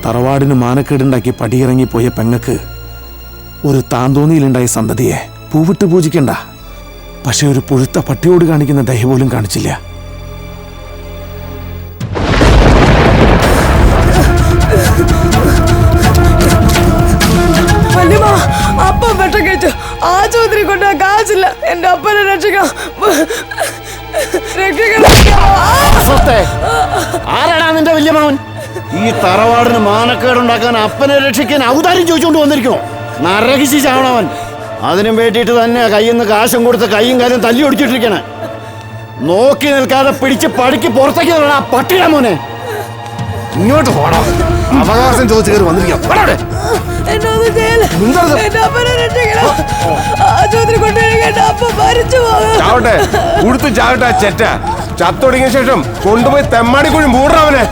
തറവാടിന് മാനക്കേടുണ്ടാക്കി പടിയിറങ്ങിപ്പോയ പെങ്ങക്ക് ഒരു താന്തോന്നിയിലുണ്ടായ സന്തതിയെ പൂവിട്ട് പൂജിക്കണ്ട. പക്ഷെ ഒരു പുഴുത്ത പട്ടിയോട് കാണിക്കുന്ന ദയ പോലും കാണിച്ചില്ല. അപ്പം പെട്ട കേട്ടു. ആശുപത്രി കൊണ്ടാ കാശില്ല. എന്റെ അപ്പനെ രക്ഷിക്കണം. ആരാടാ നിന്റെ വല്യമാവൻ? ഈ തറവാടിന് മാനക്കേടുണ്ടാക്കാൻ അപ്പനെ രക്ഷിക്കാൻ ഔദാര്യം ചോദിച്ചുകൊണ്ട് വന്നിരിക്കണോ? നരകിച്ച് ചാവണവൻ. അതിനും വേണ്ടിയിട്ട് തന്നെ കയ്യിൽ നിന്ന് കാശും കൊടുത്ത് കയ്യും കാലും തല്ലി ഒടിച്ചിട്ടിരിക്കണേ. നോക്കി നിൽക്കാതെ പിടിച്ച് പടിക്ക് പുറത്തേക്ക് ആ പട്ടിടാ മോനെ. ഇങ്ങോട്ട് പോടാ. അവകാശം ചോദിച്ചു കയറി വന്നിരിക്കാം. ചാവട്ടെ, കൊടുത്ത് ചാവട്ടെ. ചെറ്റ ചത്തൊടുങ്ങിയ ശേഷം കൊണ്ടുപോയി തെമ്മാടിക്കുഴി മൂടണവനെ.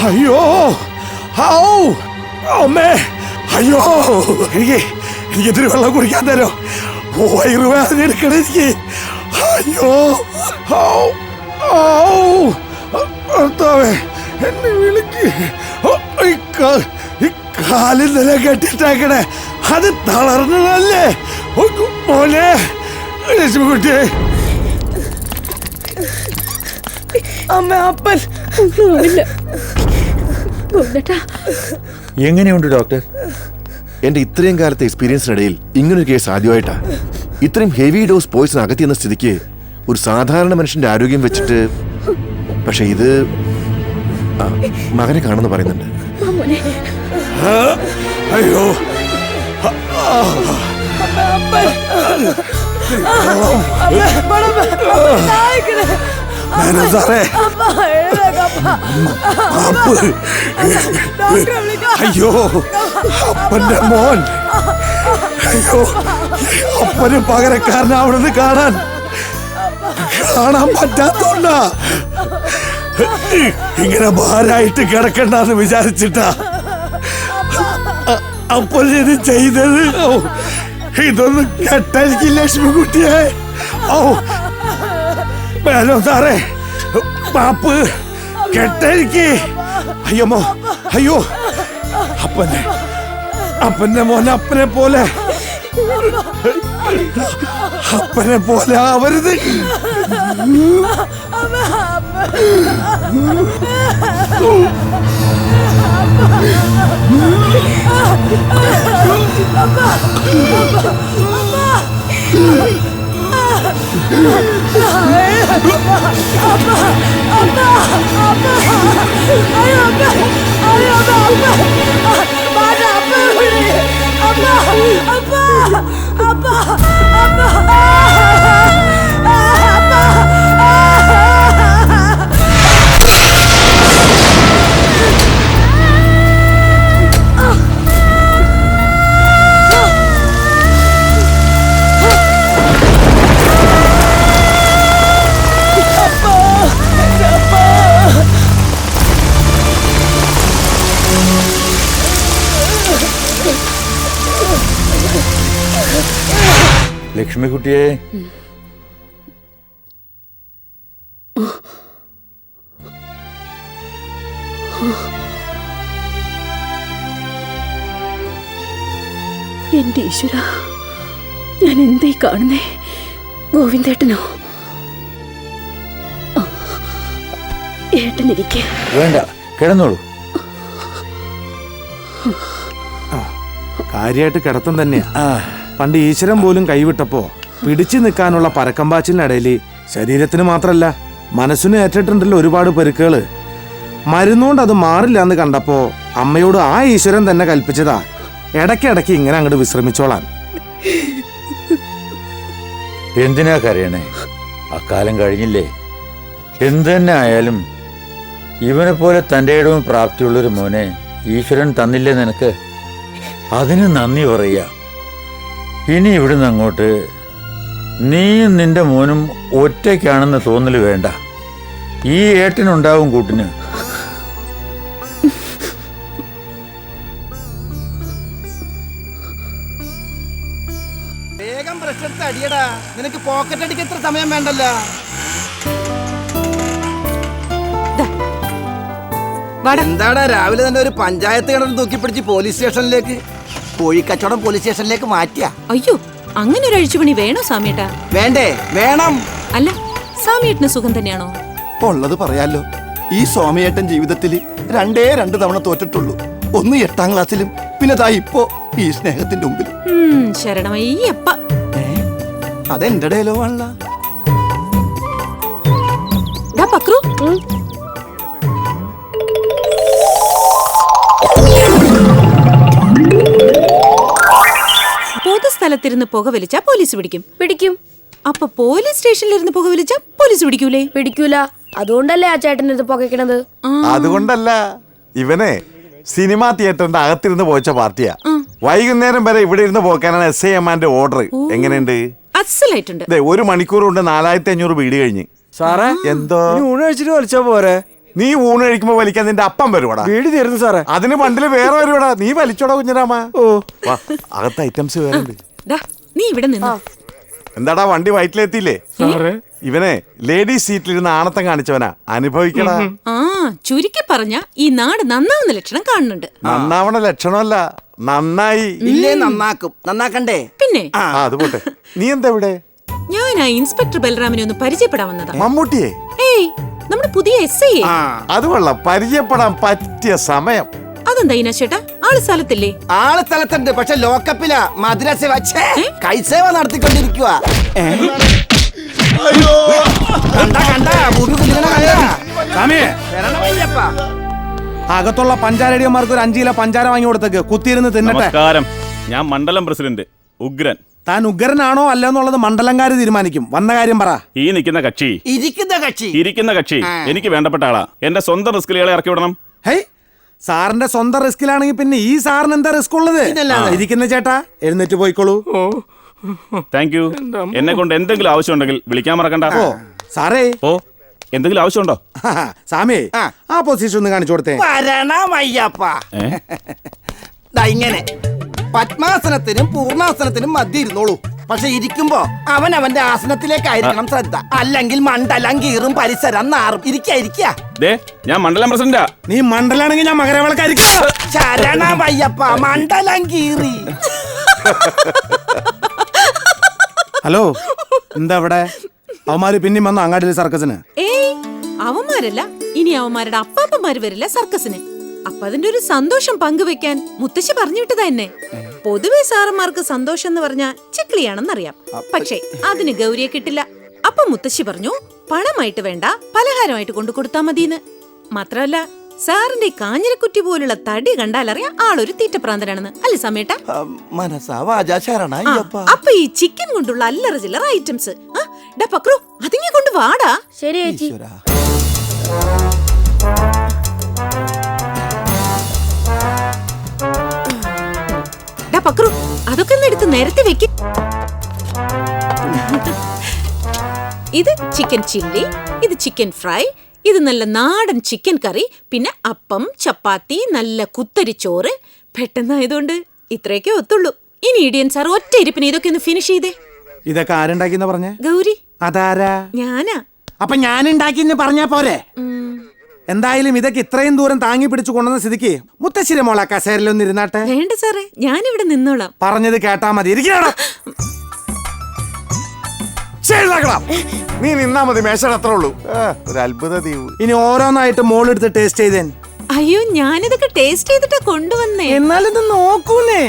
അയ്യോ, അമ്മേ, അയ്യോ, എനിക്കിത്തിരി വെള്ളം കുടിക്കാൻ തരോ? വയറുവേദന എടുക്കണ എനിക്ക്. അയ്യോ, എന്നെ വിളിക്ക്. ഈ കാലിൽ നില കെട്ടിട്ടാക്കണേ, അത് തളർന്നതല്ലേ മോനെ? ലക്ഷ്മിക്കുട്ടിയെ, അമ്മ അപ്പൻ എങ്ങനെയുണ്ട് ഡോക്ടർ? എന്റെ ഇത്രയും കാലത്തെ എക്സ്പീരിയൻസിനിടയിൽ ഇങ്ങനൊരു കേസ് ആദ്യമായിട്ടാ. ഇത്രയും ഹെവി ഡോസ് പോയിസൺ അകത്തിയെന്ന സ്ഥിതിക്ക് ഒരു സാധാരണ മനുഷ്യന്റെ ആരോഗ്യം വെച്ചിട്ട്. പക്ഷെ ഇത് മകനെ കാണുന്നു പറയുന്നുണ്ട്. അയ്യോ, സാറേ, അയ്യോ, അപ്പന്റെ മോൻ. അയ്യോ, അപ്പന് പകരക്കാരനാവണമെന്ന് കാണാൻ പറ്റാത്തോണ്ടാ ഇങ്ങനെ ഭാരായിട്ട് കിടക്കണ്ടെന്ന് വിചാരിച്ചിട്ടാ അപ്പോൾ ഇത് ചെയ്തത്. ഇതൊന്നും കെട്ടലിക്ക് ലക്ഷ്മിക്കുട്ടിയെ. വേണോ സാറേ, പാപ്പ് കെട്ടലിക്ക്. അയ്യമ്മോ, അയ്യോ, അപ്പന്റെ മോൻ അപ്പനെ പോലെ ആവരുത്. ലക്ഷ്മിക്കുട്ടിയെ, എന്റെ ഈശ്വര, ഞാൻ എന്തേ കാണുന്നേ? ഗോവിന്ദേട്ടനോ? ഏട്ടനിരിക്കെ. വേണ്ട, കിടന്നോളൂ. കാര്യമായിട്ട് കിടത്തം തന്നെയാ. പണ്ട് ഈശ്വരൻ പോലും കൈവിട്ടപ്പോ പിടിച്ചു നിൽക്കാനുള്ള പരക്കമ്പാച്ചിലിനിടയിൽ ശരീരത്തിന് മാത്രല്ല മനസ്സിന് ഏറ്റിട്ടുണ്ടല്ലോ ഒരുപാട് പെരുക്കുകള്. മരുന്നുകൊണ്ട് അത് മാറില്ല എന്ന് കണ്ടപ്പോ അമ്മയോട് ആ ഈശ്വരൻ തന്നെ കൽപ്പിച്ചതാ ഇടയ്ക്കിടയ്ക്ക് ഇങ്ങനെ അങ്ങോട്ട് വിശ്രമിച്ചോളാൻ. എന്തിനാ കരയണേ? അക്കാലം കഴിഞ്ഞില്ലേ. എന്തു തന്നെ ആയാലും ഇവനെ പോലെ തൻ്റെ ഇടവും പ്രാപ്തിയുള്ളൊരു മോനെ ഈശ്വരൻ തന്നില്ലേ നിനക്ക്? അതിന് നന്ദി പറയുക. ഇനി ഇവിടുന്ന് അങ്ങോട്ട് നീയും നിന്റെ മോനും ഒറ്റയ്ക്കാണെന്ന് തോന്നല് വേണ്ട. ഈ ഏട്ടനുണ്ടാവും കൂട്ടിന്. വേഗം ബ്രഷ് എടുത്ത് അടിയടാ, നിനക്ക് പോക്കറ്റ് അടിക്ക് എത്ര സമയം വേണ്ടല്ലോ. എന്താടാ രാവിലെ തന്നെ ഒരു പഞ്ചായത്ത് കിണർ തൂക്കിപ്പിടിച്ച് പോലീസ് സ്റ്റേഷനിലേക്ക്, കോഴിക്കച്ചവടം പോലീസ് സ്റ്റേഷനിലേക്ക് മാറ്റിയാ? അയ്യോ, അങ്ങനെ ഒരു അഴിച്ചുപണി വേണോ സാമിയേട്ടാ? വേണ്ടേ? വേണം. അല്ല, സാമിയേട്ടന് സുഖം തന്നെയാണോ? ഉള്ളത് പറയാലോ, ഈ സ്വാമിയേട്ടൻ ജീവിതത്തിൽ രണ്ട് തവണ തോറ്റിട്ടുള്ളൂ. ഒന്ന് 8ാം ക്ലാസ്സിലും, പിന്നെ ദാ ഇപ്പോ ഈ സ്നേഹത്തിന്റെ മുമ്പിൽ. ശരണമയ്യപ്പ. അതെന്റെ ഡയലോഗാണല്ലോ. പക്രു, പൊതുസ്ഥലത്തിരുന്ന് പുക വലിച്ചാ പോലീസ് പിടിക്കും. അപ്പൊ പോലീസ് സ്റ്റേഷനിലിരുന്ന് പുക വലിച്ചാ പോലീസ് പിടിക്കൂലേ? പിടിക്കൂല. അതുകൊണ്ടല്ലേ ആ ചേട്ടൻ ഇത് പുകയ്ക്കണത്. അതുകൊണ്ടല്ല, ഇവനെ സിനിമാ തിയേറ്ററിന്റെ അകത്തിരുന്ന് പോയിച്ച പാർട്ടിയാ. വൈകുന്നേരം വരെ ഇവിടെ ഇരുന്ന് പോക്കാനാണ് SIമാന്റെ ഓർഡർ. എങ്ങനെയുണ്ട്? അസലായിട്ടുണ്ട്. 1 മണിക്കൂർ കൊണ്ട് 4500 വീട് കഴിഞ്ഞ്. സാറേ, എന്തോ ഊണ് കഴിച്ചിട്ട് വലിച്ചാ പോരെ? നീ ഊണ് കഴിക്കുമ്പോ വലിക്കാൻ നിന്റെ അപ്പം വരുവാടാ. വീട് തീർന്നു സാറേ. അതിന് പണ്ടില് വേറെ വരുവാടാ. നീ വലിച്ചോടാ കുഞ്ഞരാമ. വാ, അകത്ത് ഐറ്റംസ് വേറെ ഉണ്ട്. നീ ഇവിടെ നിന്നോ. എന്താടാ വണ്ടി വയറ്റിലെത്തിയില്ലേ? ഇവനെ ലേഡീസ് സീറ്റിലിരുന്ന് ആണത്തം കാണിച്ചവനാ. അനുഭവിക്കടാ. ചുരുക്കി പറഞ്ഞ ഈ നാട് നന്നാവുന്ന ലക്ഷണം കാണുന്നുണ്ട്. നന്നാവണ ലക്ഷണമല്ല, നന്നായി. ഇല്ലേ, നന്നാക്കും. നന്നാക്കണ്ടേ? പിന്നെ അത് പോട്ടെ. നീ എന്താ ഇവിടെ? ഞാൻ ആ ഇൻസ്പെക്ടർ ബൽറാമിനെ ഒന്ന് പരിചയപ്പെടാൻ വന്നതാ. മമ്മൂട്ടിയെ? ഏയ്, നമ്മുടെ പുതിയ SI. അത് കൊള്ളാം, പരിചയപ്പെടാൻ പറ്റിയ സമയം. അതെന്താ ഇനച്ചേട്ടാ, ആള് സ്ഥലത്തില്ലേ? ആള് സ്ഥലത്തുണ്ട്, പക്ഷെ ലോക്കപ്പിലാ. മദ്രസ വച്ചേ കൈസേവ നടത്തിക്കൊണ്ടിരിക്കുക. അകത്തുള്ള പഞ്ചാരടിയന്മാർക്ക് ഒരു 5 കിലോ പഞ്ചാര വാങ്ങി കൊടുത്തേക്ക്, കുത്തിയിരുന്ന് തിന്നട്ടെ. നമസ്കാരം, ഞാൻ മണ്ഡലം പ്രസിഡന്റ് ഉഗ്രൻ. താൻ ഉഗ്രനാണോ അല്ലെന്നുള്ളത് മണ്ഡലംകാര് തീരുമാനിക്കും. വന്ന കാര്യം പറ. ഈ നിൽക്കുന്ന കക്ഷി ഇരിക്കുന്ന കക്ഷി എനിക്ക് വേണ്ടപ്പെട്ട ആളാ. എന്റെ സ്വന്തം റിസ്കിൽ ഇയാളെ ഇറക്കി വിടണം. ഹേയ്, സാറിന്റെ സ്വന്തം റിസ്കിലാണെങ്കിൽ പിന്നെ ഈ സാറിന് എന്താ റിസ്ക് ഉള്ളത്? ഇരിക്കുന്ന ചേട്ടാ, എഴുന്നേറ്റ് പോയിക്കോളൂ. Thank you. എന്നെ കൊണ്ട് എന്തെങ്കിലും ആവശ്യം ഉണ്ടെങ്കിൽ വിളിക്കാൻ മറക്കണ്ട. സാറേ, ഓ, എന്തെങ്കിലും ആവശ്യമുണ്ടോ? സാമി, ആ പൊസിഷൻ ഒന്ന് കാണിച്ചു കൊടുത്തേ. ഇങ്ങനെ പത്മാസനത്തിനും പൂർണ്ണാസനത്തിനും മധ്യ ഇരുന്നോളൂ. പക്ഷെ ഇരിക്കുമ്പോ അവൻ അവന്റെ ആസനത്തിലേക്കായിരിക്കണം ശ്രദ്ധ. അല്ലെങ്കിൽ മണ്ഡലം കീറും, പരിസരം നാറും. ദേ, ഞാൻ മണ്ഡലം പ്രസിഡന്റാ. നീ മണ്ഡലാണെങ്കിൽ ഞാൻ മകരവിളക്കായിരിക്കും. ശരണമയ്യപ്പ, മണ്ഡലം കീറി. ഹലോ, എന്താ ഇവിടെ? അവന്മാര് പിന്നെയും വന്നു അങ്ങാടിയിലെ സർക്കസിന്. ഏയ്, അവന്മാരല്ല, ഇനി അവന്മാരുടെ അപ്പാപ്പന്മാര് വരില്ല സർക്കസിന്. അപ്പൊ അതിന്റെ ഒരു സന്തോഷം പങ്കുവെക്കാൻ മുത്തശ്ശി പറഞ്ഞു വിട്ടതാ എന്നെ. പൊതുവെ സാറന്മാർക്ക് സന്തോഷം എന്ന് പറഞ്ഞാൽ ചിക്ലിയാണെന്നറിയാം. പക്ഷേ അതിന് ഗൗരിയെ കിട്ടില്ല. അപ്പൊ മുത്തശ്ശി പറഞ്ഞു, പണമായിട്ട് വേണ്ട, പലഹാരമായിട്ട് കൊണ്ടു കൊടുത്താ മതിന്ന്. മാത്രമല്ല, സാറിന്റെ കാഞ്ഞിരക്കുറ്റി പോലുള്ള തടി കണ്ടാലറിയാം ആളൊരു തീറ്റപ്രാന്തനാണെന്ന്. അല്ലേ സമേട്ട? അപ്പൊ ഈ ചിക്കൻ കൊണ്ടുള്ള അല്ലറ ചില്ലറ ഐറ്റംസ്. പക്രു, അതിനെ കൊണ്ട് വാടാ. ശരി ചേച്ചി. പക്രു, അതൊക്കെ ഒന്ന് എടുത്ത് നേരത്തെ വെക്ക്. ഇത് ചിക്കൻ ചില്ലി, ഇത് ചിക്കൻ ഫ്രൈ, ഇത് നല്ല നാടൻ ചിക്കൻ കറി, പിന്നെ അപ്പം, ചപ്പാത്തി, നല്ല കുത്തരിച്ചോറ്. പെട്ടെന്നായതുകൊണ്ട് ഇത്രയൊക്കെ ഒത്തുള്ളൂ. ഇനി ഇടിയൻ സാർ ഒറ്റ ഇരിപ്പിന് ഇതൊക്കെ ഒന്ന് ഫിനിഷ് ചെയ്തേ. ഇതൊക്കെ ആരുണ്ടാക്കിന്ന് പറഞ്ഞേ? ഗൗരി. അതാരാ? ഞാനാ. അപ്പൊ ഞാൻ ഉണ്ടാക്കിന്ന് പറഞ്ഞാ പോരെ? എന്തായാലും ഇതൊക്കെ ഇത്രയും ദൂരം താങ്ങി പിടിച്ചു കൊണ്ടുവന്ന സ്ഥിതിക്ക് മുത്തശ്ശിരെ മോളെ കസേരയിലൊന്നും ഇരുന്നാട്ടെ. വേണ്ട സാറേ, ഞാനിവിടെ നിന്നോളാം. പറഞ്ഞത് കേട്ടാ മതി. നീ നിന്നാ മതി, മേശ അത്രേ ഉള്ളൂ. ഒരു അത്ഭുത ദ്വീപ്. ഇനി ഓരോന്നായിട്ട് മോളെടുത്ത് ടേസ്റ്റ് ചെയ്തേൻ. അയ്യോ, ഞാനിതൊക്കെ ടേസ്റ്റ് ചെയ്തിട്ടാ കൊണ്ടുവന്നേ. എന്നാലിത് നോക്കൂന്നേ.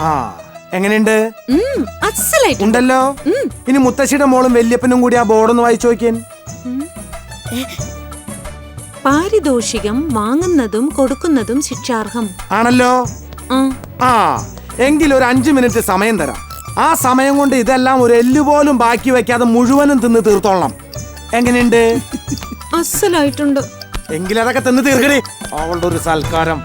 ആ, എങ്ങനെയുണ്ട്? ഉണ്ടല്ലോ. ഇനി മുത്തശ്ശിയുടെ മോളും വല്യപ്പനും കൂടി ആ ബോർഡൊന്ന് വായിച്ചു നോക്കിയൻ. പാരിതോഷികം വാങ്ങുന്നതും കൊടുക്കുന്നതും ശിക്ഷാർഹം ആണല്ലോ. ആ, എങ്കിൽ ഒരു 5 മിനിറ്റ് സമയം തരാം. ആ സമയം കൊണ്ട് ഇതെല്ലാം ഒരു എല്ലുപോലും ബാക്കി വെക്കാതെ മുഴുവനും തിന്ന് തീർത്തോളണം. എങ്ങനെയുണ്ട്? അസലായിട്ടുണ്ട്. എങ്കിലതൊക്കെ തിന്ന് തീർക്കണേ. അവളുടെ ഒരു സൽക്കാരം.